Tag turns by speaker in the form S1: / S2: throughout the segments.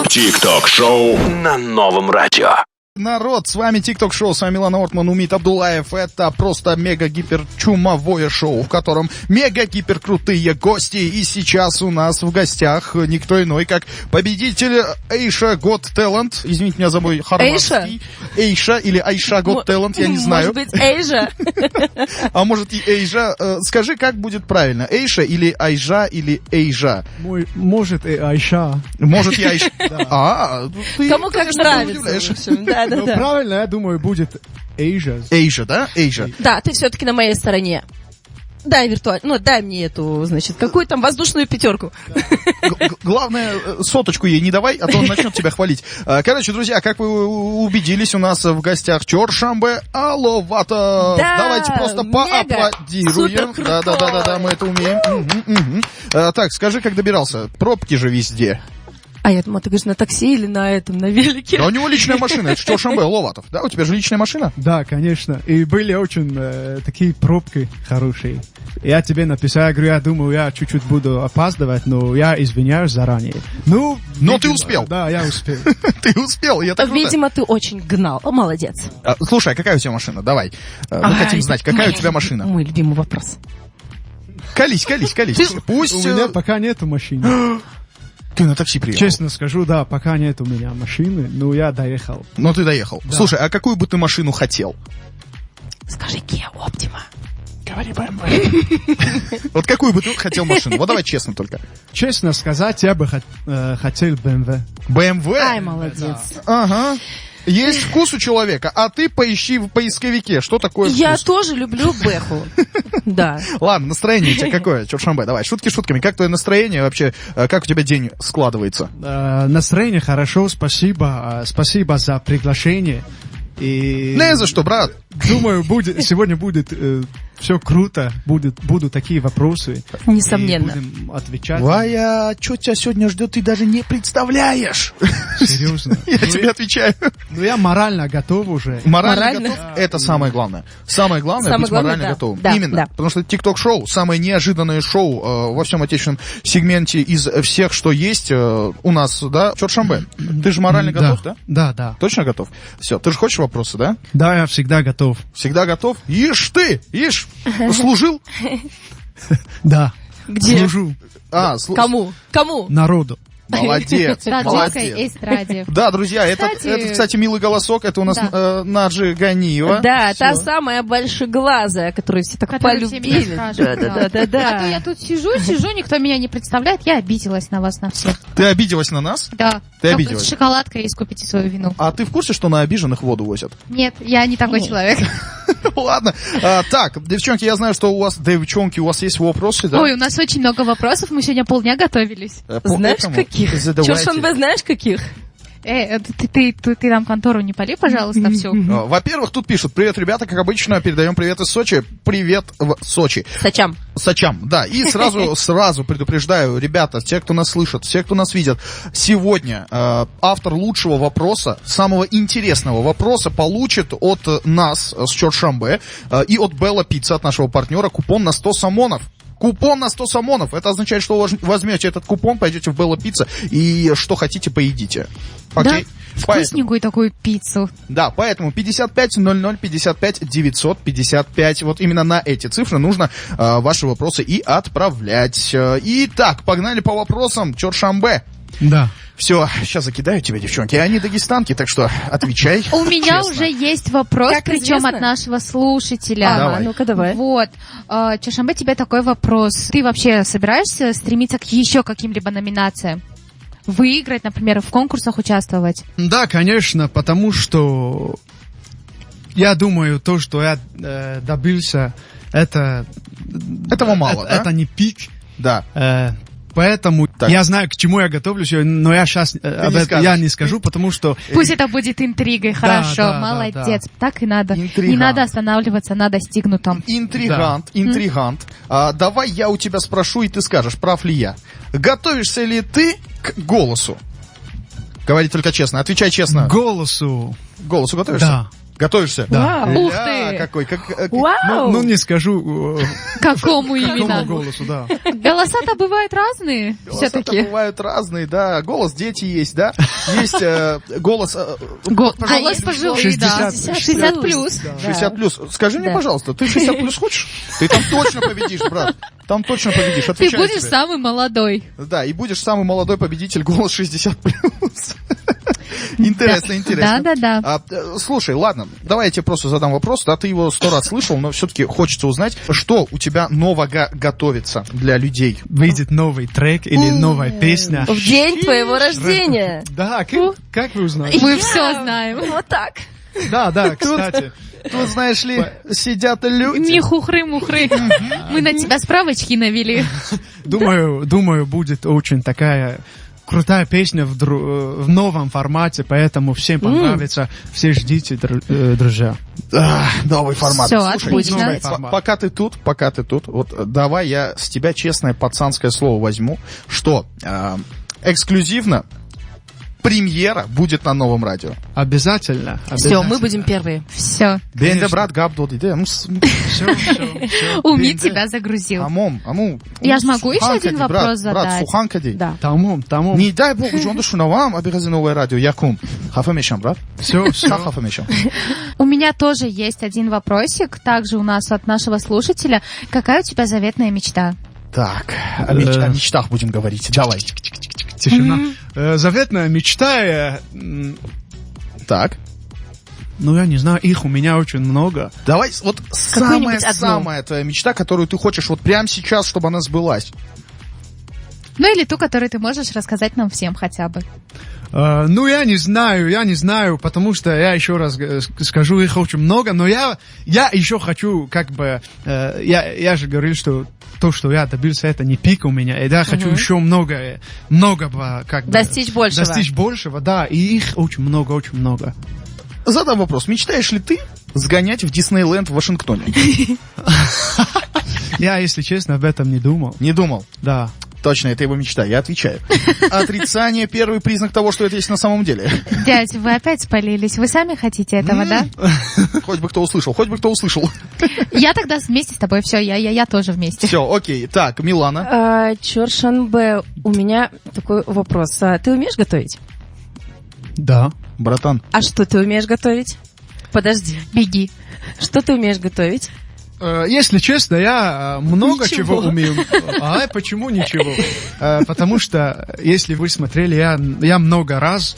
S1: ТикТок-шоу на новом радио.
S2: Народ, с вами ТикТок Шоу, с вами Милан Ортман, Умит Абдулаев. Это просто мега-гипер-чумовое шоу, в котором мега-гипер-крутые гости. И сейчас у нас в гостях никто иной, как победитель Asia Got Talent. Извините меня за мой хорватский. Asia или Aisha Got Talent, я не знаю.
S3: Может быть, Asia.
S2: А может и Asia. Скажи, как будет правильно? Asia или Aisha или Asia?
S4: Может и Айша.
S2: Может и Aisha. Ты,
S3: Кому как
S2: конечно,
S3: нравится.
S2: удивляешь.
S3: в общем. Да.
S4: Ну, правильно, я думаю, будет Asia.
S2: Asia, да? Asia.
S3: Да, ты все-таки на моей стороне. Дай дай мне эту, значит, какую там воздушную пятерку.
S2: Главное, соточку ей не давай, а то он начнет тебя хвалить. Короче, друзья, как вы убедились, у нас в гостях Чоршамбе Аловатов.
S3: Да,
S2: давайте просто поаплодируем. Да, мы это умеем. Так, скажи, как добирался? Пробки же везде.
S3: А я думала, ты говоришь, на такси или на велике?
S2: Да у него личная машина, это Чоршамбе Аловатов. Да, у тебя же личная машина?
S4: Да, конечно. И были очень такие пробки хорошие. Я тебе написал, я говорю, я думаю, я чуть-чуть буду опаздывать, но я извиняюсь заранее.
S2: Но ты успел.
S4: Да, я успел.
S2: Ты успел, и это круто.
S3: Видимо, ты очень гнал. Молодец.
S2: Слушай, а какая у тебя машина? Давай. Мы хотим знать, какая у тебя машина.
S3: Мой любимый вопрос.
S2: Колись. Пусть...
S4: У меня пока нету машины.
S2: Ты на такси приехал?
S4: Честно скажу, да, пока нет у меня машины, но я доехал.
S2: Но ты доехал. Да. Слушай, а какую бы ты машину хотел?
S3: Скажи, Kia Optima.
S2: Говори BMW. Вот какую бы ты хотел машину? Вот давай честно только.
S4: Честно сказать, я бы хотел BMW.
S2: BMW?
S3: Ай, молодец.
S2: Ага. Есть вкус у человека, а ты поищи в поисковике, что такое вкус.
S3: Я тоже люблю Бэху. Да.
S2: Ладно, настроение у тебя какое, Чоршамбе? Давай, шутки шутками. Как твое настроение вообще? Как у тебя день складывается?
S4: Настроение хорошо, спасибо. Спасибо за приглашение. И...
S2: Не за что, брат.
S4: Думаю, сегодня будет все круто, будут такие вопросы.
S3: Несомненно.
S4: Будем отвечать.
S2: Вая, что тебя сегодня ждет, ты даже не представляешь.
S4: Серьезно?
S2: Я тебе отвечаю.
S4: Ну, я морально готов уже.
S2: Морально готов? Это самое главное. Самое главное быть морально готовым. Именно. Потому что ТикТок-шоу, самое неожиданное шоу во всем отечественном сегменте из всех, что есть у нас, да? Чоршамбе, ты же морально готов, да?
S4: Да.
S2: Точно готов? Все, ты же хочешь вопросы, да?
S4: Да, я всегда готов.
S2: Всегда готов? Ишь ты! Служил?
S4: Да.
S3: Где?
S4: Служу.
S3: Кому?
S2: Народу. Молодец,
S5: молодец. Эстраде.
S2: Да, друзья, это, кстати, милый голосок, это у нас Наджи Ганиева.
S3: Да, та самая большеглазая, которую все так полюбили. Да.
S5: А то я тут сижу, никто меня не представляет, я обиделась на вас, на всех.
S2: Ты обиделась на нас?
S5: Да.
S2: Ты обиделась?
S5: С шоколадкой искупите свою вину.
S2: А ты в курсе, что на обиженных воду возят?
S5: Нет, я не такой человек.
S2: Ладно. Так, девчонки, я знаю, что у вас есть вопросы, да?
S5: Ой, у нас очень много вопросов, мы сегодня полдня готовились.
S3: Знаешь, каких? Чоршамбе, знаешь, каких?
S5: Ты нам контору не пали, пожалуйста, все.
S2: Во-первых, тут пишут: привет, ребята, как обычно, передаем привет из Сочи. Привет в Сочи. Сочам, да. И сразу предупреждаю, ребята, те, кто нас слышат, все, кто нас видят, сегодня автор лучшего вопроса, самого интересного вопроса получит от нас с Чоршамбе и от Белла Пицца, от нашего партнера, купон на 100 самонов. Купон на 100 самонов. Это означает, что вы возьмете этот купон, пойдете в Белла Пицца и что хотите, поедите. Окей?
S5: Да, вкусненькую такую пиццу.
S2: Да, поэтому 55 00 55 955. Вот именно на эти цифры нужно ваши вопросы и отправлять. Итак, погнали по вопросам. Чоршамбе.
S4: Да.
S2: Все, сейчас закидаю тебя, девчонки. Они дагестанки, так что отвечай.
S5: У меня уже есть вопрос, причем от нашего слушателя.
S3: Ну-ка, давай.
S5: Вот. Чоршамбе, тебе такой вопрос. Ты вообще собираешься стремиться к еще каким-либо номинациям? Выиграть, например, в конкурсах участвовать?
S4: Да, конечно, потому что я думаю, то, что я добился, этого
S2: мало, да?
S4: Это не пик.
S2: Да.
S4: Поэтому я знаю, к чему я готовлюсь, но я сейчас я не скажу, потому что...
S5: Пусть это будет интригой, хорошо, молодец. Так и надо. Не надо останавливаться на достигнутом.
S2: Интригант. Давай я у тебя спрошу, и ты скажешь, прав ли я. Готовишься ли ты к голосу? Говори только честно, отвечай честно.
S4: Голосу
S2: готовишься? Готовишься?
S4: Да.
S3: Вау.
S5: Ух ты!
S2: Какой,
S3: Вау!
S4: Ну, не скажу,
S5: Какому
S4: какому
S5: именно?
S4: голосу, да.
S5: Голоса-то бывают разные
S2: Голоса-то
S5: все-таки.
S2: бывают разные, да. Голос дети есть, да. Есть голос...
S5: Голос пожилые, да.
S4: 60.
S5: 60 плюс.
S2: 60 плюс. Скажи мне,
S3: Да.
S2: пожалуйста, ты 60 плюс хочешь? Ты там точно победишь, брат. Там точно победишь.
S5: Ты
S2: Отвечаю
S5: будешь
S2: тебе.
S5: самый молодой.
S2: Да, и будешь самый молодой победитель голос 60 плюс. Интересно, интересно.
S5: Да.
S2: Слушай, ладно, давай я тебе просто задам вопрос, да, ты его 100 раз слышал, но все-таки хочется узнать, что у тебя нового готовится для людей.
S4: Выйдет новый трек или новая песня.
S3: В день твоего рождения.
S4: Да, как вы узнали?
S5: Мы все знаем.
S3: Вот так.
S4: Да, кстати.
S2: Тут, знаешь ли, сидят люди.
S5: Не хухры-мухры. Мы на тебя справочки навели.
S4: Думаю, будет очень такая крутая песня в новом формате, поэтому всем понравится. Все ждите, друзья.
S2: Новый формат.
S5: Всё,
S2: Слушай,
S5: отлично.
S4: Новый формат.
S2: пока ты тут, вот давай я с тебя честное пацанское слово возьму, что эксклюзивно премьера будет на новом радио.
S4: Обязательно.
S3: Все, мы будем первые.
S5: Все.
S2: Бенде, брат, габдот, иде.
S5: Умит тебя загрузил.
S2: Аму.
S5: Я ж могу еще один вопрос
S2: Брат,
S5: задать?
S2: суханкади.
S3: Да.
S4: Тамом.
S2: Не дай бог, жонда шунавам, обязательно новое радио. Якум. Хафамешам, брат.
S4: Все.
S2: Хафамешам.
S5: У меня тоже есть один вопросик, также у нас от нашего слушателя. Какая у тебя заветная мечта?
S2: Так, о мечтах будем говорить. Давай.
S4: Тишина. Заветная мечта,
S2: Так.
S4: ну я не знаю, их у меня очень много.
S2: Давай, вот
S3: Какую-нибудь одну.
S2: самая твоя мечта, которую ты хочешь вот прямо сейчас, чтобы она сбылась.
S5: Ну или ту, которую ты можешь рассказать нам всем хотя бы.
S4: Ну, я не знаю, потому что я еще раз скажу, их очень много, но я еще хочу, как бы, я же говорил, что то, что я добился, это не пик у меня, и я хочу еще много, как бы...
S3: Достичь большего.
S4: Достичь большего, да, и их очень много.
S2: Задам вопрос. Мечтаешь ли ты сгонять в Диснейленд в Вашингтоне?
S4: Я, если честно, об этом не думал.
S2: Не думал.
S4: Да.
S2: Точно, это его мечта, я отвечаю. Отрицание — первый признак того, что это есть на самом деле.
S5: Дядь, вы опять спалились. Вы сами хотите этого, да?
S2: Хоть бы кто услышал.
S5: Я тогда вместе с тобой. Все, я тоже вместе.
S2: Все, окей. Так, Милана.
S3: Чоршанбе, у меня такой вопрос. Ты умеешь готовить?
S4: Да.
S2: Братан.
S3: А что ты умеешь готовить? Подожди.
S5: Беги.
S3: Что ты умеешь готовить?
S4: Если честно, я много
S3: Ничего.
S4: чего умею. А почему ничего? Потому что, если вы смотрели, я много раз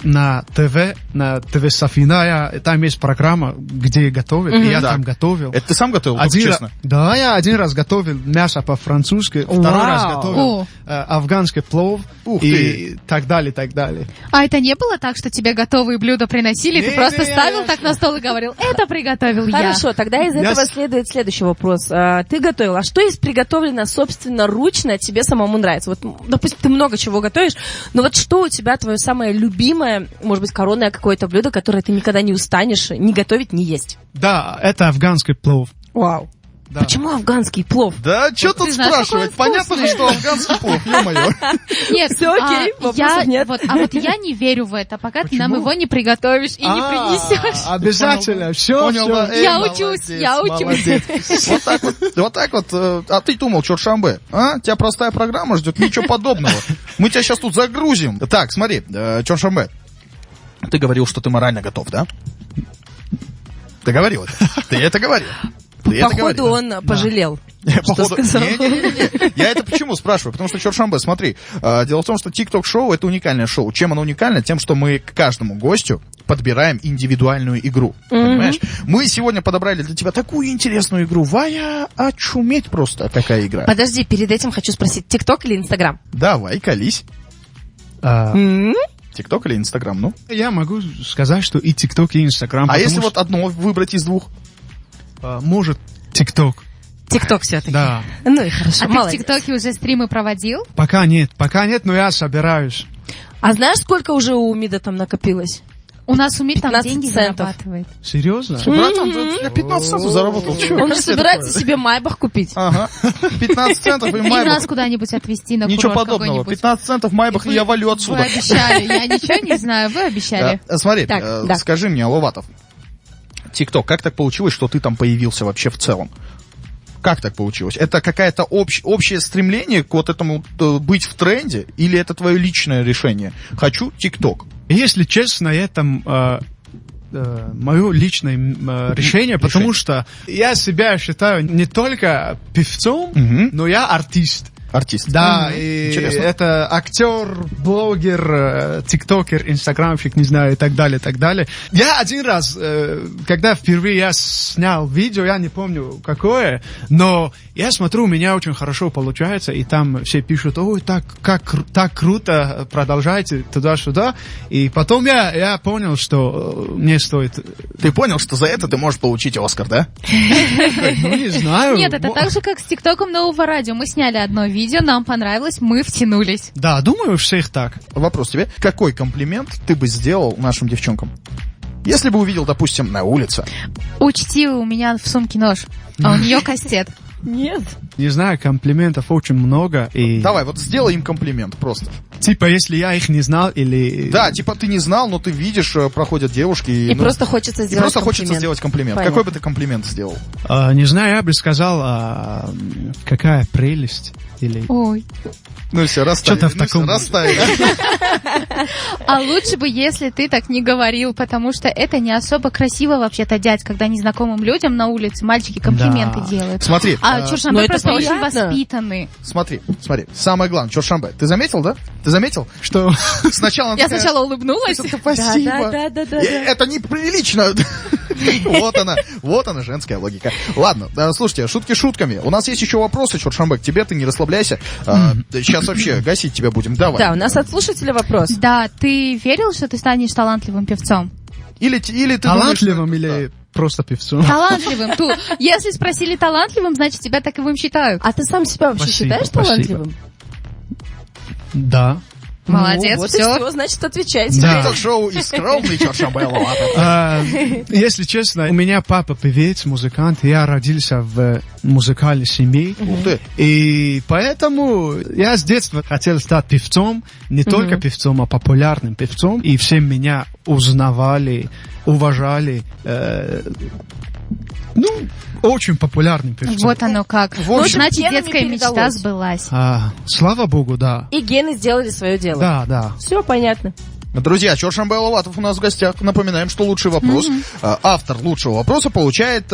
S4: на ТВ Софина, там есть программа, где готовят, и я
S2: Да.
S4: там готовил.
S2: Это ты сам готовил, только честно?
S4: Да, я один раз готовил мясо по-французски, второй раз готовил афганский плов
S2: Ух
S4: и так далее.
S5: А это не было так, что тебе готовые блюда приносили, ты
S4: Не,
S5: просто
S4: не,
S5: ставил
S4: я-
S5: так на стол и говорил, это приготовил я.
S3: Хорошо, тогда из
S4: Я
S3: этого
S4: с-
S3: следует следующий вопрос. Ты готовил, а что из приготовлено собственноручно тебе самому нравится? Вот, допустим, ты много чего готовишь, но вот что у тебя твое самое любимое, может быть, коронное какое-то блюдо, которое ты никогда не устанешь ни готовить, ни есть?
S4: Да, это афганский плов.
S3: Вау.
S4: Да.
S3: Почему афганский плов?
S2: Да, что тут
S5: знаешь,
S2: спрашивать?
S5: какой он
S2: Понятно же, что афганский плов, ё-моё.
S5: Нет,
S3: Всё окей, вопросов нет.
S5: Вот я не верю в это, пока ты нам
S4: Почему?
S5: его не приготовишь и не принесешь.
S4: Обязательно, все.
S2: Понял, да?
S5: Я
S2: Молодец,
S5: учусь, я учусь.
S2: молодец. Вот так вот. А ты думал, Чоршанбе, а? Тебя простая программа ждет, ничего подобного. Мы тебя сейчас тут загрузим. Так, смотри, Чоршанбе, ты говорил, что ты морально готов, да? Ты говорил это. Ты это говорил. Ты это
S3: Походу,
S2: говорил.
S3: он пожалел.
S2: Походу-
S3: сказал?
S2: Не-не-не. Я это почему спрашиваю? Потому что, Чоршанбе, смотри, дело в том, что TikTok-шоу — это уникальное шоу. Чем оно уникально? Тем, что мы к каждому гостю подбираем индивидуальную игру. Понимаешь? Мы сегодня подобрали для тебя такую интересную игру. Вая, очуметь просто, какая игра.
S3: Подожди, перед этим хочу спросить, ТикТок или Инстаграм?
S2: Давай, колись.
S3: М?
S2: ТикТок или Инстаграм, ну?
S4: Я могу сказать, что и ТикТок, и Инстаграм.
S2: А
S4: потому
S2: если
S4: что,
S2: вот одно выбрать из двух?
S4: может, ТикТок.
S3: ТикТок все-таки.
S4: Да.
S3: Ну и хорошо,
S5: А ты в
S3: молодец.
S5: ТикТоке уже стримы проводил?
S4: Пока нет, но я собираюсь.
S3: А знаешь, сколько уже у МИДа там накопилось?
S5: У нас Умир там
S3: 15
S5: деньги
S3: центов.
S5: зарабатывает.
S4: Серьезно?
S2: Братан, я 15 центов заработал. Чё,
S3: Он
S2: как
S3: же
S2: тебе
S3: собирается
S2: такое?
S3: себе Майбах купить.
S2: Ага. 15 центов и
S5: И
S2: Майбах.
S5: нас куда-нибудь отвезти на
S2: Ничего
S5: курорт
S2: подобного.
S5: какой-нибудь.
S2: 15 центов Майбах, и я валю
S5: Вы
S2: отсюда.
S5: обещали, я ничего не знаю, вы обещали.
S2: Да. Смотри,
S3: Так, да.
S2: скажи мне, Ловатов, ТикТок, как так получилось, что ты там появился вообще в целом? Как так получилось? Это какое-то общее стремление к вот этому быть в тренде, или это твое личное решение? Хочу ТикТок.
S4: Если честно, это мое личное решение, потому что я себя считаю не только певцом, но я артист.
S2: Артист.
S4: Да, и
S2: Интересно.
S4: это актер, блогер, тиктокер, инстаграмщик, не знаю, и так далее, и так далее. Я один раз, когда впервые я снял видео, я не помню какое, но я смотрю, у меня очень хорошо получается, и там все пишут: ой, так круто, продолжайте туда-сюда. И потом я понял, что мне стоит...
S2: Ты понял, что за это ты можешь получить Оскар, да?
S4: Ну, не знаю.
S5: Нет, это так же, как с ТикТоком Нового радио. Мы сняли одно видео, нам понравилось, мы втянулись.
S4: Да, думаю, у всех так.
S2: Вопрос тебе. Какой комплимент ты бы сделал нашим девчонкам? Если бы увидел, допустим, на улице.
S5: Учти, у меня в сумке нож, а у нее кастет.
S3: Нет.
S4: Не знаю, комплиментов очень много. И...
S2: Давай, вот сделай им комплимент просто.
S4: Типа, если я их не знал или...
S2: Да, типа ты не знал, но ты видишь, проходят девушки.
S3: И просто хочется сделать
S2: хочется сделать комплимент.
S3: Понятно.
S2: Какой бы ты комплимент сделал?
S4: не знаю, я бы сказал, какая прелесть. Или...
S5: Ой.
S2: Ну все, расставили.
S4: Что-то в таком...
S2: Расставили.
S5: А лучше бы, если ты так не говорил, потому что это не особо красиво вообще-то дядь, когда незнакомым людям на улице мальчики комплименты
S4: Да.
S5: делают.
S2: Смотри,
S5: А Чоршанбе
S3: ну это
S5: просто очень
S3: приятно.
S5: воспитанный.
S2: смотри. Самое главное, Чоршанбе, ты заметил, да? Ты заметил?
S4: Что?
S2: Сначала она
S5: Я
S2: такая,
S5: сначала улыбнулась.
S2: «Это спасибо.
S3: Да.
S2: Это неприлично. Вот она, женская логика. Ладно, слушайте, шутки шутками. У нас есть еще вопросы, Чоршанбе, к тебе, ты не расслабляйся. Сейчас вообще гасить тебя будем. Давай.
S3: Да, у нас от слушателя вопрос.
S5: Да, ты верил, что ты станешь талантливым певцом?
S2: Или ты
S4: Талантливым
S2: думаешь,
S4: или просто певцом?
S5: Талантливым. Если спросили талантливым, значит тебя таковым считают.
S3: А ты сам себя вообще
S4: Спасибо,
S3: считаешь
S4: спасибо.
S3: талантливым?
S4: Да.
S5: Молодец,
S3: вот
S5: все.
S3: и все, значит, отвечайте.
S4: Да.
S2: Ток-шоу и скромный Чоршанбе Ловатов.
S4: Если честно, у меня папа певец, музыкант, я родился в музыкальной семье.
S2: Ух ты.
S4: И поэтому я с детства хотел стать певцом, не только певцом, а популярным певцом. И все меня узнавали, уважали. Очень популярным певцом.
S5: Вот оно как.
S2: В общем,
S5: Значит,
S3: генами
S5: детская мечта
S3: передалось.
S5: сбылась.
S4: Слава богу, да.
S3: И гены сделали свое дело.
S4: Да.
S3: Все понятно.
S2: Друзья, Чоршанбе Ловатов у нас в гостях. Напоминаем, что лучший вопрос, автор лучшего вопроса получает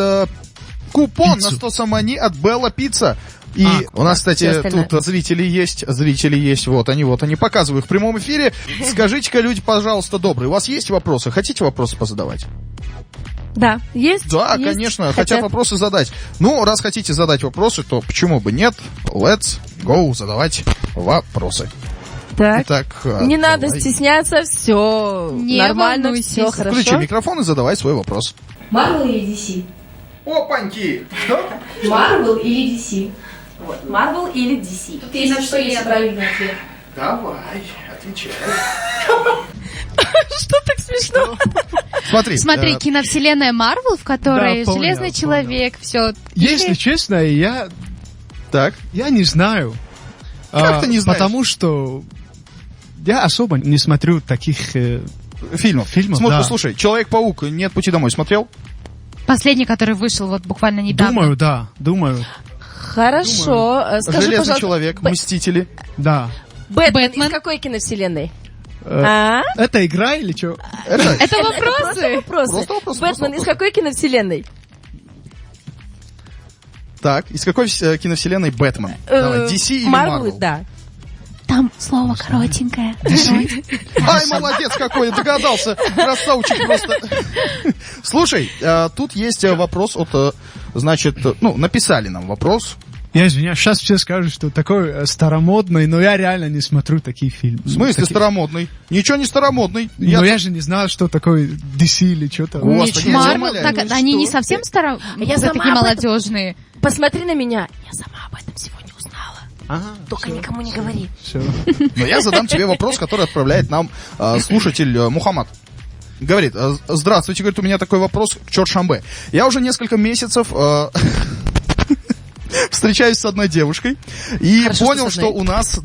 S2: купон
S4: Пиццу.
S2: на 100 самани от Белла Пицца. И у нас, кстати,
S3: всё остальное.
S2: тут зрители есть, вот они, показываю их в прямом эфире. Скажите-ка, люди, пожалуйста, добрые, у вас есть вопросы? Хотите вопросы позадавать?
S3: Да, есть?
S2: Да,
S3: есть.
S2: конечно, хотят вопросы задать. Ну, раз хотите задать вопросы, то почему бы нет? Let's go задавать вопросы.
S3: Так.
S2: Итак,
S3: Не надо
S2: давай.
S3: стесняться, все
S5: Не
S3: нормально,
S5: волнуйтесь.
S3: все хорошо.
S2: Включи микрофон и задавай свой вопрос.
S6: Марвел или DC?
S2: Опаньки! Что?
S6: Марвел или DC?
S3: Вот, Марвел или DC?
S6: Ты на что есть правильный ответ?
S2: Давай, отвечай.
S3: Что так смешно?
S5: Смотри, киновселенная Марвел, в которой
S4: Да, понял,
S5: Железный человек, все.
S4: Если честно, я
S2: Так,
S4: не знаю.
S2: Как ты не знаешь?
S4: Потому что я особо не смотрю таких...
S2: фильмов,
S4: да.
S2: Слушай, Человек-паук, Нет пути домой смотрел?
S5: Последний, который вышел вот буквально недавно.
S4: Думаю,
S3: Хорошо, скажи,
S2: Железный
S3: пожалуйста,
S2: человек, Мстители.
S4: да.
S3: Бэтмен
S5: Бэтмен.
S3: из какой киновселенной?
S4: Это игра или что?
S5: Это вопросы.
S3: Вопросы.
S2: Просто вопрос,
S3: Бэтмен
S2: просто
S3: из какой киновселенной?
S2: Так, из какой киновселенной Бэтмен? Давай, DC или Marvel?
S3: Да.
S5: Там слово коротенькое.
S2: Ай, молодец какой, догадался. Красавчик просто. Слушай, тут есть вопрос от, значит, написали нам вопрос.
S4: Я извиняюсь, сейчас все скажут, что такой старомодный, но я реально не смотрю такие фильмы.
S2: В смысле старомодный? Ничего не старомодный.
S4: Но я же не знал, что такое DC или что-то.
S2: Господи, я тебя
S5: Марвел,
S2: умоляю.
S5: так
S3: Ну
S5: они
S3: что?
S5: не совсем
S3: Я сама
S5: такие
S3: об этом-
S5: молодежные.
S3: Посмотри на меня. Я сама об этом сегодня узнала. Только никому не говори.
S4: Все.
S2: Но я задам тебе вопрос, который отправляет нам слушатель Мухаммад. говорит, здравствуйте, говорит, у меня такой вопрос к Чоршамбе. Я уже несколько месяцев встречаюсь с одной девушкой и
S3: Хорошо,
S2: понял, что у нас,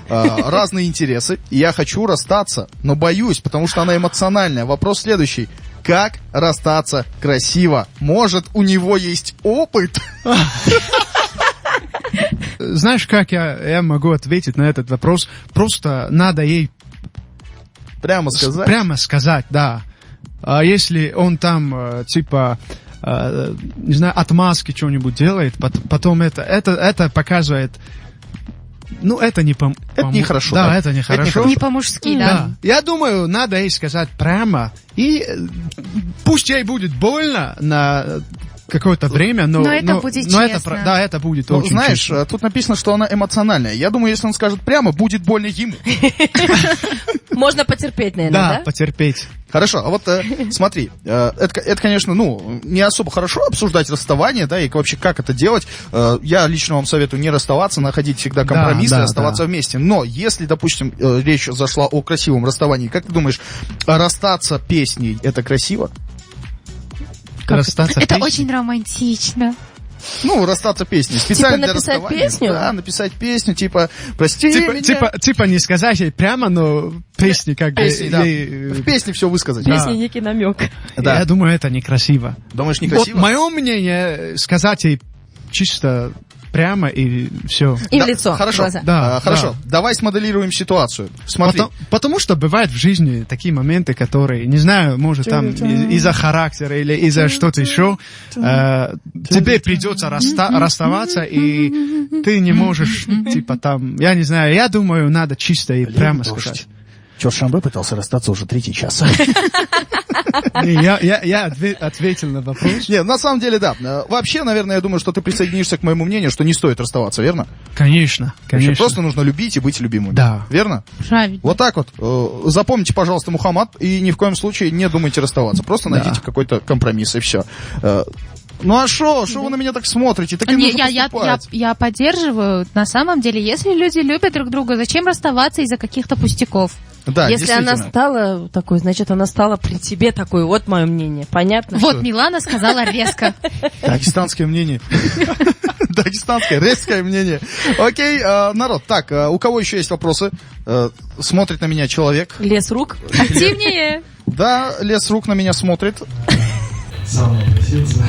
S2: разные интересы. И я хочу расстаться, но боюсь, потому что она эмоциональная. Вопрос следующий. Как расстаться красиво? Может, у него есть опыт?
S4: Знаешь, как я могу ответить на этот вопрос? Просто надо ей
S2: Прямо сказать?
S4: прямо сказать, да. А если он там, типа, не знаю, отмазки что-нибудь делает, потом это показывает... Ну, это не
S2: Это нехорошо.
S4: Да,
S2: да.
S4: это нехорошо.
S5: Не по-мужски, да.
S4: Да. Я думаю, надо ей сказать прямо. И пусть ей будет больно на какое-то время, но
S5: это будет
S4: но
S5: честно.
S4: это будет
S2: Ну,
S4: очень
S2: знаешь,
S4: честно.
S2: тут написано, что она эмоциональная. Я думаю, если он скажет прямо, будет больно ему.
S3: Можно потерпеть, наверное,
S4: Да,
S3: да?
S4: потерпеть.
S2: Хорошо, а вот смотри, это, конечно, не особо хорошо обсуждать расставание, да, и вообще как это делать. Я лично вам советую не расставаться, находить всегда компромиссы,
S4: да,
S2: оставаться
S4: да.
S2: вместе. Но если, допустим, речь зашла о красивом расставании, как ты думаешь, расстаться песней — это красиво?
S4: Расстаться
S5: Это
S4: песней.
S5: очень романтично.
S2: Ну, расстаться песней. Специально для
S3: написать
S2: расставания.
S3: песню?
S2: Да, написать песню, типа, прости меня.
S4: Типа не сказать ей прямо, но песни как бы...
S2: Песни, да.
S4: ей,
S2: В песне все высказать.
S4: Да.
S3: Песня некий намек.
S2: Да.
S4: Я думаю, это некрасиво.
S2: Думаешь, некрасиво?
S4: Вот мое мнение, сказать ей чисто прямо и все.
S3: И
S2: Да,
S3: в лицо,
S2: хорошо.
S3: в глаза.
S4: Да,
S2: Хорошо, давай смоделируем ситуацию. Смотри.
S4: Потому что бывают в жизни такие моменты, которые, не знаю, может там из-за характера или из-за что-то еще, тебе придется расставаться, и ты не можешь, типа там, я не знаю, я думаю, надо чисто и прямо сказать.
S2: Чоршамбе пытался расстаться уже 3-й час.
S4: Не, я ответил на вопрос.
S2: Нет, на самом деле, да. Вообще, наверное, я думаю, что ты присоединишься к моему мнению, что не стоит расставаться, верно?
S4: Конечно,
S2: Вообще,
S4: конечно.
S2: просто нужно любить и быть любимым.
S4: Да.
S2: Верно?
S5: Правильно.
S2: Вот так вот. Запомните, пожалуйста, Мухаммад, и ни в коем случае не думайте расставаться. Просто найдите какой-то компромисс, и все. Ну а что вы на меня так смотрите? Так и
S5: Не,
S2: нужно
S5: я
S2: поступать.
S5: поддерживаю. На самом деле, если люди любят друг друга, зачем расставаться из-за каких-то пустяков?
S2: Да,
S3: Если она
S2: действительно.
S3: стала такой, значит, она стала при тебе такой. Вот мое мнение. Понятно?
S5: Вот Милана сказала резко.
S2: Дагестанское мнение. Дагестанское, резкое мнение. Окей, народ. Так, у кого еще есть вопросы? Смотрит на меня человек.
S3: Лес рук.
S5: Активнее.
S2: Да, лес рук на меня смотрит.
S7: Сам напросился.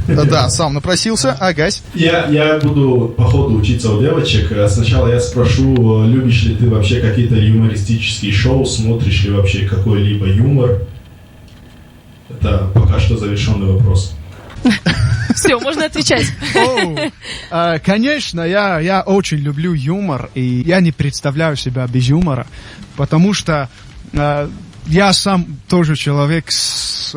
S2: Да, сам напросился. Агась.
S7: Я буду по ходу учиться у девочек. Сначала я спрошу, любишь ли ты вообще какие-то юмористические шоу, смотришь ли вообще какой-либо юмор? Это пока что завершенный вопрос.
S3: Все, можно отвечать.
S4: Конечно, я очень люблю юмор, и я не представляю себя без юмора, потому что я сам тоже человек с,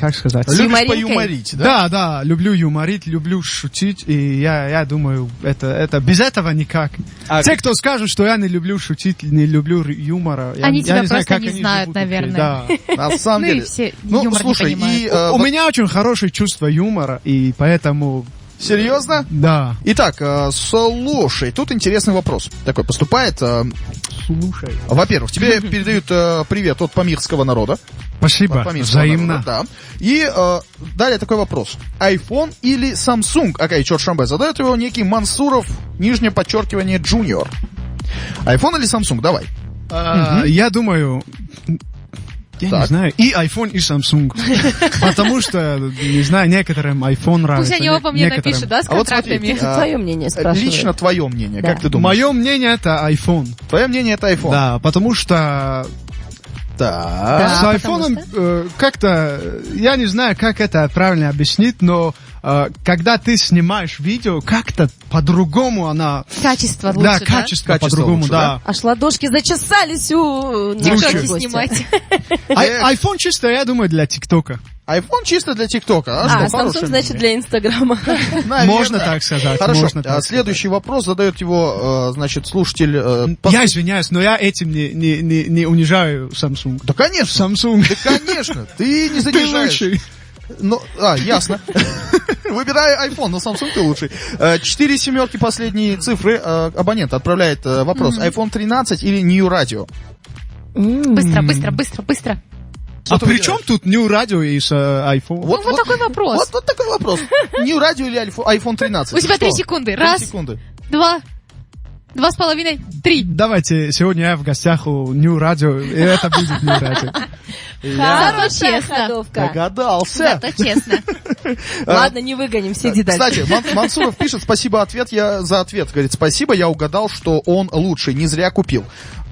S4: как сказать?
S2: Любишь
S3: юморинкой?
S2: поюморить, да?
S4: Да, люблю юморить, люблю шутить, и я думаю, это без этого никак. Те, кто скажут, что я не люблю шутить, не люблю юмора,
S5: Они
S4: я
S5: тебя
S4: не знаю,
S5: просто
S4: как
S5: не
S4: они
S5: знают,
S4: живут вообще,
S5: наверное.
S4: да.
S2: На самом
S5: Ну и
S2: деле.
S5: все
S2: Ну,
S5: юмор не
S2: слушай,
S5: понимают.
S2: и...
S4: У меня очень хорошее чувство юмора, и поэтому,
S2: Серьезно?
S4: да.
S2: Итак, слушай, тут интересный вопрос. Такой поступает.
S4: Слушай.
S2: Во-первых, тебе передают привет от памирского народа.
S4: Спасибо,
S2: От памирского
S4: взаимно.
S2: народа, да. И далее такой вопрос. iPhone или Samsung? Окей, Чоршамбе задает его некий Мансуров, нижнее подчеркивание, Junior. iPhone или Samsung? Давай.
S4: Я думаю, я
S2: Так.
S4: не знаю, и iPhone, и Samsung. Потому что, не знаю, некоторым iPhone нравится.
S5: Пусть они оба мне
S4: некоторым-
S5: напишут, да, с
S2: А вот смотри,
S5: контрактами.
S3: Твое мнение спрашиваю.
S2: Лично твое мнение,
S3: Да.
S2: как ты думаешь?
S4: Мое мнение это iPhone.
S2: Твое мнение это iPhone.
S4: Да, потому что
S2: Так.
S4: с
S3: потому
S4: айфоном как-то, я не знаю, как это правильно объяснить, но когда ты снимаешь видео, как-то по-другому она...
S5: Качество лучше,
S4: да,
S5: да?
S4: качество
S2: Качество
S4: по-другому,
S2: лучше,
S4: да.
S3: Аж ладошки зачесались у
S5: Тиктоки
S3: нашего гостя.
S5: снимать.
S4: iPhone чисто, я думаю, для ТикТока.
S2: iPhone чисто для ТикТока.
S3: А,
S2: что,
S3: Samsung,
S2: хорошее
S3: значит,
S2: мнение?
S3: для Инстаграма.
S2: Наверное.
S4: Можно так сказать.
S2: Хорошо.
S4: Можно так
S2: Следующий вопрос задает его, значит, слушатель.
S4: Я извиняюсь, но я этим не унижаю Samsung.
S2: Да, конечно.
S4: Samsung.
S2: Да, конечно. Ты не
S4: Ты
S2: задержаешь.
S4: лучший.
S2: Ну, ясно. Выбираю iPhone, но Samsung ты лучший. 4 семерки последние цифры. Абонент отправляет вопрос. iPhone 13 или New Radio?
S5: Быстро.
S4: А
S2: ты
S4: при
S2: выбираешь?
S4: чем тут New Radio и iPhone?
S5: Вот такой вопрос.
S2: Вот такой вопрос. New Radio или iPhone 13?
S5: У тебя
S2: Что?
S5: 3 секунды.
S2: 3
S5: Раз,
S2: секунды.
S5: 2, 2,5, 3.
S4: Давайте, сегодня я в гостях у New Radio, и это будет New Radio.
S5: Зато честно.
S3: ходовка.
S2: Догадался.
S5: Зато честно.
S3: Ладно, не выгоним, сиди дальше.
S2: Кстати, Мансуров пишет, спасибо за ответ. Говорит, спасибо, я угадал, что он лучший, не зря купил.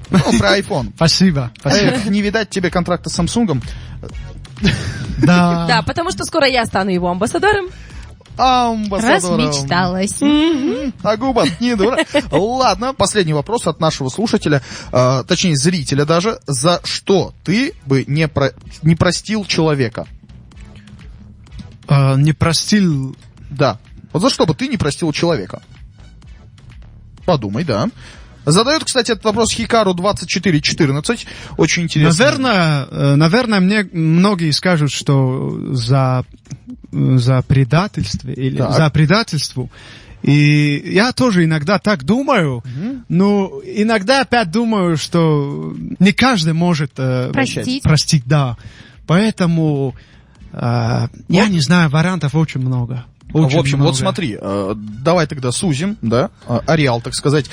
S2: Ну, про iPhone.
S4: Спасибо.
S2: Эх, не видать тебе контракта с Samsung.
S4: Да.
S3: Да, потому что скоро я стану его амбассадором.
S2: Амбассадором.
S5: Размечталась.
S2: А губа не дура. Ладно, последний вопрос от нашего слушателя, точнее зрителя даже. За что ты бы не простил человека?
S4: Не простил...
S2: Да. Вот за что бы ты не простил человека? Подумай, да. Задает, кстати, этот вопрос Хикару 2414. Очень интересно.
S4: Наверное, мне многие скажут, что за предательство или
S2: Так.
S4: за предательство. И я тоже иногда так думаю, но иногда опять думаю, что не каждый может простить, да. Поэтому я не знаю, вариантов очень много.
S2: В общем, вот смотри, давай тогда сузим, да, ареал, так сказать,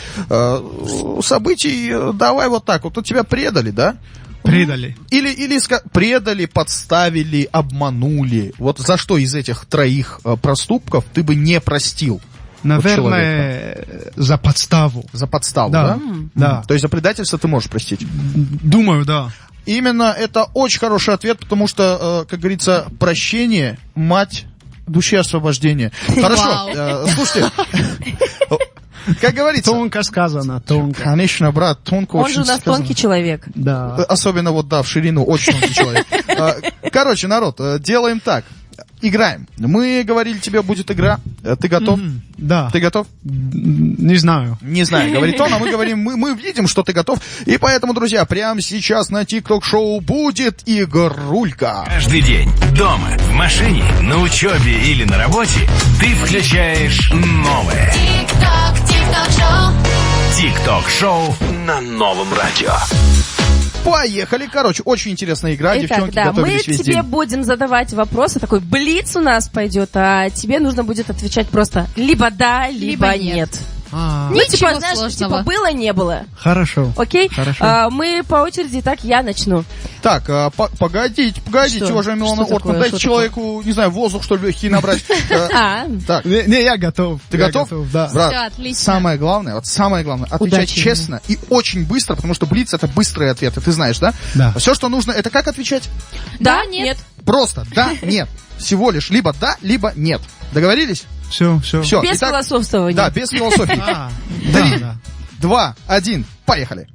S2: событий, давай вот так, вот тебя предали, да?
S4: Предали.
S2: Или предали, подставили, обманули. Вот за что из этих троих проступков ты бы не простил?
S4: Наверное, за подставу.
S2: За подставу,
S4: Да.
S2: да?
S4: Да.
S2: То есть за предательство ты можешь простить?
S4: Думаю, да.
S2: Именно это очень хороший ответ, потому что, как говорится, прощение — мать души освобождения. Хорошо, слушайте, как говорится...
S4: Тонко сказано, тонко.
S2: Конечно, брат, тонко
S3: Он
S2: очень
S3: же у нас
S2: сказано.
S3: тонкий человек.
S4: Да.
S2: Особенно вот, да, в ширину, очень тонкий человек. Короче, народ, делаем так. Играем. Мы говорили, тебе будет игра. Ты готов?
S4: Да.
S2: Ты готов?
S4: Не знаю.
S2: Не знаю, говорит он, а мы говорим, мы видим, что ты готов. И поэтому, друзья, прямо сейчас на ТикТок-шоу будет игрулька.
S1: Каждый день, дома, в машине, на учебе или на работе ты включаешь новое. ТикТок-шоу на новом радио.
S2: Поехали. Короче, очень интересная игра.
S3: Итак,
S2: Девчонки
S3: да, мы
S2: готовились весь
S3: тебе
S2: день.
S3: будем задавать вопросы, такой блиц у нас пойдет, а тебе нужно будет отвечать просто либо да, либо нет.
S4: А,
S3: Ну,
S5: Ничего
S3: типа, знаешь,
S5: сложного.
S3: типа было, не было.
S4: Хорошо.
S3: Окей?
S4: Хорошо.
S3: Мы по очереди, так, я начну.
S2: Так, погодите,
S3: Что?
S2: уважаемый Милана
S3: Что
S2: Ортман,
S3: такое?
S2: дайте
S3: Что
S2: человеку, не знаю, воздух, что ли, легкий набрать. Так,
S4: Не, я готов.
S2: ты
S4: Я
S2: готов?
S4: Да.
S2: Брат,
S5: Всё, отлично.
S2: самое главное, отвечать
S3: Удачи
S2: честно и очень быстро, потому что блиц — это быстрые ответы, ты знаешь, да?
S4: Да.
S2: Все, что нужно, это как отвечать?
S3: Да,
S5: нет.
S2: Просто да, нет. Всего лишь либо да, либо нет. Договорились?
S4: Все.
S2: Все.
S3: Без философствования.
S2: Да, без философии.
S4: Да.
S2: 2, 1, поехали.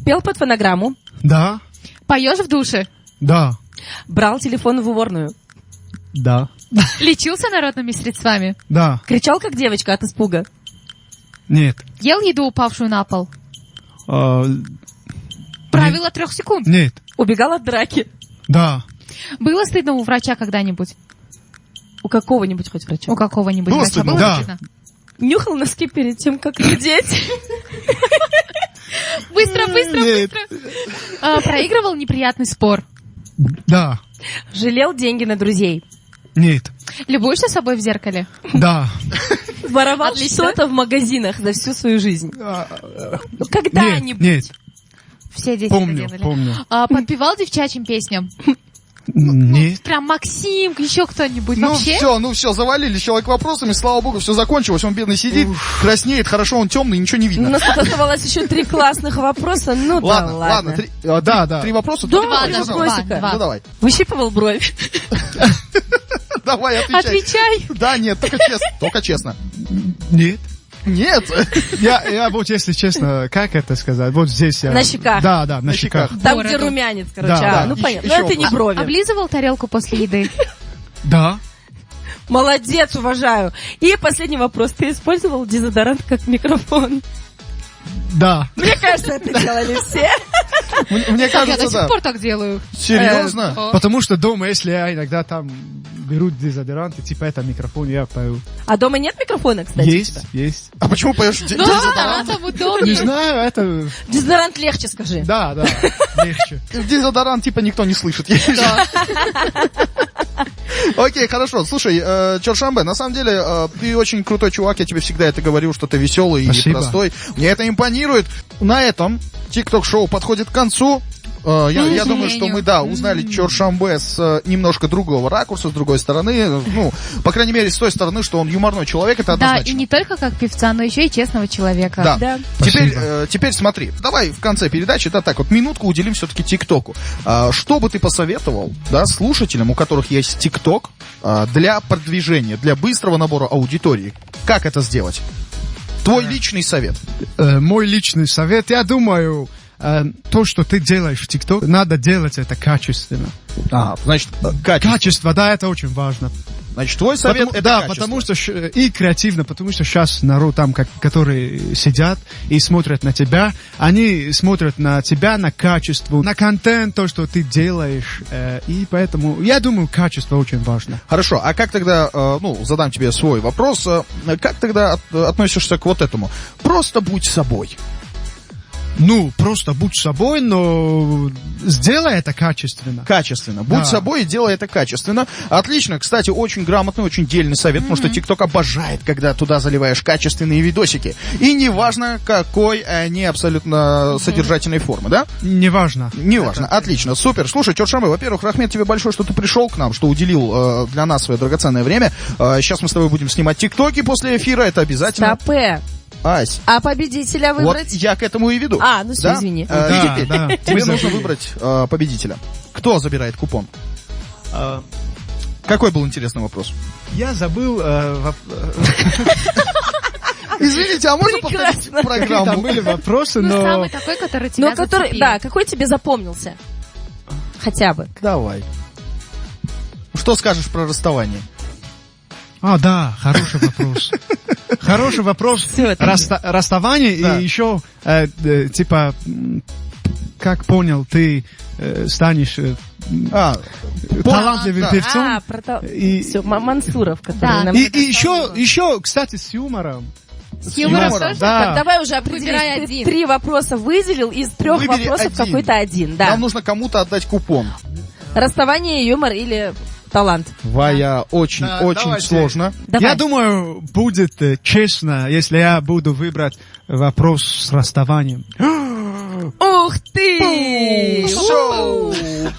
S3: Пел под фонограмму,
S4: Да.
S5: Поешь в душе.
S4: Да.
S3: брал телефон в уборную,
S4: Да.
S5: Лечился народными средствами.
S4: Да.
S3: кричал как девочка от испуга,
S4: Нет.
S5: Ел еду, упавшую на пол.
S4: А,
S5: Правило 3 секунд.
S4: Нет.
S3: убегал от драки.
S4: Да.
S5: Было стыдно у врача когда-нибудь?
S3: У какого-нибудь хоть врача.
S5: У какого-нибудь
S2: Было
S5: врача?
S2: стыдно?
S5: Было
S4: Да.
S5: стыдно?
S3: Нюхал носки перед тем, как надеть.
S5: Быстро.
S4: Нет.
S5: Проигрывал неприятный спор.
S4: Да.
S3: Жалел деньги на друзей.
S4: Нет.
S5: Любуешься собой в зеркале?
S4: Да.
S3: Воровал
S5: Отлично.
S3: что-то в магазинах за всю свою жизнь. Ну, когда-нибудь.
S4: Нет.
S5: Все дети
S4: Помню,
S5: это делали.
S4: помню.
S5: Подпевал девчачьим песням?
S4: Нет.
S5: Прям Максим, еще кто-нибудь вообще?
S2: Ну все, завалили человек вопросами, слава богу, все закончилось, он бедный сидит, краснеет, хорошо, он темный, ничего не
S3: У
S2: видно.
S3: нас тут оставалось еще 3 классных вопроса. Ну да ладно.
S4: Да.
S2: 3 вопроса?
S3: Да,
S2: Давай,
S3: два
S2: пожалуйста.
S3: вопросика.
S2: Ну давай.
S3: Выщипывал бровь.
S2: Давай, отвечай.
S5: Отвечай.
S2: Да, нет, только честно.
S4: Нет.
S2: Нет.
S4: Я вот, если честно, как это сказать? Вот здесь я...
S3: На щеках.
S4: Да, на щеках.
S3: Там,
S5: Бороду.
S3: где румянец, короче.
S4: Да,
S3: Ну
S2: еще-
S3: понятно.
S2: еще
S3: Но это не
S2: вопрос.
S3: брови.
S5: Облизывал тарелку после еды?
S4: Да.
S3: Молодец, уважаю. И последний вопрос. Ты использовал дезодорант как микрофон?
S4: Да.
S3: Мне кажется, это делали все.
S2: Мне
S5: Я до
S2: кажется,
S5: сих
S2: да.
S5: пор так делаю.
S2: Серьезно?
S4: Потому что дома, если я иногда там берут дезодоранты, типа это микрофон, я пою.
S3: А дома нет микрофона, кстати? у тебя?
S4: Есть.
S2: А почему поешь дезодорант?
S5: Там
S4: Не
S5: удобнее.
S4: знаю, это...
S3: Дезодорант легче, скажи.
S4: Да, легче.
S2: Дезодорант типа никто не слышит. Окей, хорошо. Слушай, Чоршанбе, на самом деле, ты очень крутой чувак, я тебе всегда это говорил, что ты веселый и
S4: Спасибо.
S2: простой. Мне это импонирует. На этом TikTok-шоу подходит к концу. Я думаю, что мы, узнали Чоршанбе с немножко другого ракурса, с другой стороны. Ну, по крайней мере, с той стороны, что он юморной человек, это
S5: Да,
S2: однозначно.
S5: и не только как певца, но еще и честного человека.
S2: Да.
S3: Да.
S2: Теперь смотри, давай в конце передачи, так вот, минутку уделим все-таки ТикТоку. Что бы ты посоветовал, слушателям, у которых есть ТикТок, для продвижения, для быстрого набора аудитории? Как это сделать? Твой личный совет.
S4: Мой личный совет, я думаю, то, что ты делаешь в ТикТок, надо делать это качественно.
S2: Значит, качество.
S4: Качество, да, это очень важно.
S2: Значит, твой совет это
S4: да,
S2: качество.
S4: потому что и креативно, потому что сейчас народ там, которые сидят и смотрят на тебя, они смотрят на тебя, на качество, на контент, то, что ты делаешь, и поэтому, я думаю, качество очень важно.
S2: Хорошо, а как тогда, задам тебе свой вопрос, как тогда относишься к вот этому? Просто будь собой.
S4: Просто будь собой, но сделай это качественно.
S2: Качественно. Будь собой и делай это качественно. Отлично. Кстати, очень грамотный, очень дельный совет, потому что TikTok обожает, когда туда заливаешь качественные видосики. И неважно, какой они абсолютно содержательной формы, да?
S4: Неважно.
S2: Неважно. Отлично. Супер. Слушай, Чоршанбе, во-первых, Рахмет, тебе большое, что ты пришел к нам, что уделил для нас свое драгоценное время. Сейчас мы с тобой будем снимать ТикТоки после эфира, это обязательно.
S3: Стопэ.
S2: Ась.
S3: А победителя выбрать?
S2: Вот я к этому и веду.
S3: Ну все, извини.
S2: И теперь
S4: да.
S2: тебе
S4: Мы
S2: нужно
S4: забыли.
S2: выбрать победителя. Кто забирает купон? Какой был интересный вопрос?
S4: Я забыл...
S2: Извините, а можно повторить
S4: Там
S2: программу?
S4: были вопросы,
S5: Ну,
S4: но...
S5: самый такой, который тебя зацепил.
S3: Какой тебе запомнился? Хотя бы.
S2: Давай. Что скажешь про расставание?
S4: Да, хороший вопрос. Хороший вопрос.
S3: Всё это.
S4: Расставание
S2: Да.
S4: и еще, как понял, ты станешь талантливым
S2: да.
S4: певцом. И-
S3: Все, Мансуров, который
S5: Да.
S3: нам...
S4: И еще, кстати, с юмором.
S5: С юмором тоже?
S4: Да.
S3: Так, давай уже определись.
S5: Выбирай
S3: Ты
S5: один.
S3: 3 вопроса выделил, из 3
S2: Выбери
S3: вопросов
S2: один.
S3: какой-то один. Да.
S2: Нам нужно кому-то отдать купон.
S3: Расставание, юмор или талант?
S2: Вая, очень
S4: давайте.
S2: сложно.
S3: Давай.
S4: Я думаю, будет честно, если я буду выбрать вопрос с расставанием.
S3: Ух ты!
S2: Шоу!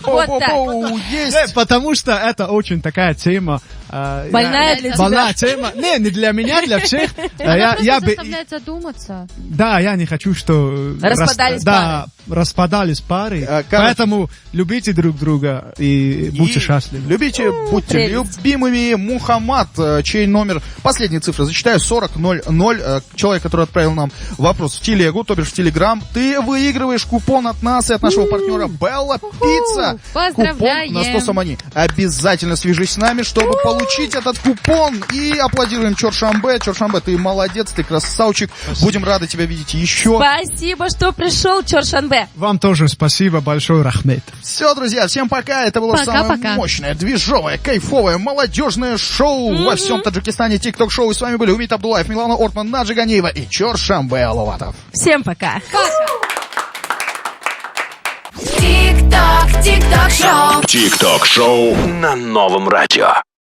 S3: Вот так.
S2: Пау-пау-пау. Есть.
S4: Потому что это очень такая тема.
S3: Больная для тебя.
S4: Больная тема. Не для меня, для всех. Я
S5: Просто
S4: бы...
S5: заставляет задуматься.
S4: Да, я не хочу, что...
S3: Распадались
S4: распадались пары.
S2: Короче.
S4: Поэтому любите друг друга и будьте счастливы.
S2: Любите, будьте
S3: прелесть.
S2: любимыми. Мухаммад, чей номер, последняя цифра, зачитаю, 4000. Человек, который отправил нам вопрос в телегу, то бишь в телеграм. Ты выигрываешь купон от нас и от нашего партнера Белла Пицца.
S5: Поздравляем.
S2: Купон на 100 самани. Обязательно свяжись с нами, чтобы получить этот купон. И аплодируем Чоршанбе. Чоршанбе, ты молодец, ты красавчик. Будем рады тебя видеть еще.
S3: Спасибо, что пришел, Чоршанбе.
S4: Вам тоже спасибо большое, Рахмет.
S2: Все, друзья, всем пока. Это было самое
S5: Пока-пока.
S2: мощное, движовое, кайфовое, молодежное шоу во всем Таджикистане. ТикТок-шоу. И с вами были Умит Абдулаев, Милана Ортман, Наджи Ганиева и Чоршанбе Алуватов.
S3: Всем пока.
S8: Тик-ток, тик-ток шоу.
S1: ТикТок-шоу на Новом радио.